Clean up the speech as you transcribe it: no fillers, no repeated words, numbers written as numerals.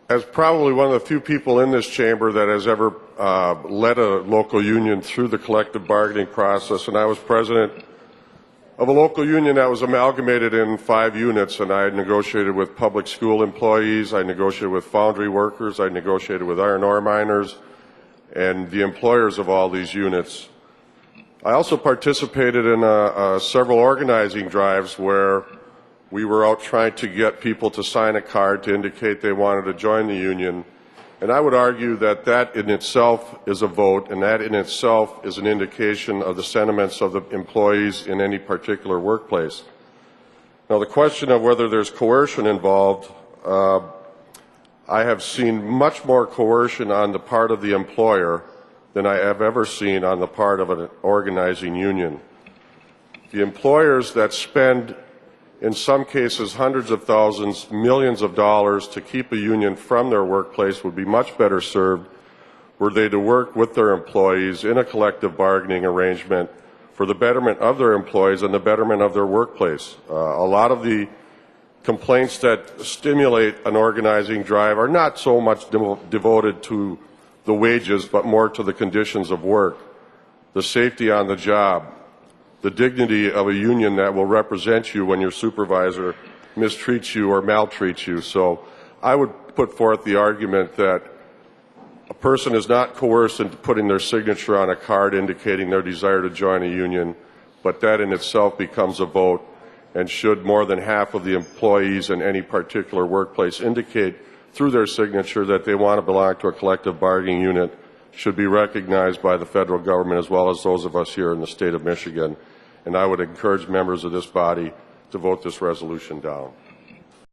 As probably one of the few people in this chamber that has ever led a local union through the collective bargaining process, and I was president of a local union that was amalgamated in 5 units, and I had negotiated with public school employees, I negotiated with foundry workers, I negotiated with iron ore miners, and the employers of all these units. I also participated in several organizing drives where we were out trying to get people to sign a card to indicate they wanted to join the union. And I would argue that that in itself is a vote, and that in itself is an indication of the sentiments of the employees in any particular workplace. Now, the question of whether there's coercion involved, I have seen much more coercion on the part of the employer than I have ever seen on the part of an organizing union. The employers that spend, in some cases, hundreds of thousands, millions of dollars to keep a union from their workplace would be much better served were they to work with their employees in a collective bargaining arrangement for the betterment of their employees and the betterment of their workplace. A lot of the complaints that stimulate an organizing drive are not so much devoted to the wages, but more to the conditions of work, the safety on the job, the dignity of a union that will represent you when your supervisor mistreats you or maltreats you. So I would put forth the argument that a person is not coerced into putting their signature on a card indicating their desire to join a union, but that in itself becomes a vote, and should more than half of the employees in any particular workplace indicate through their signature that they want to belong to a collective bargaining unit, should be recognized by the federal government as well as those of us here in the state of Michigan. And I would encourage members of this body to vote this resolution down.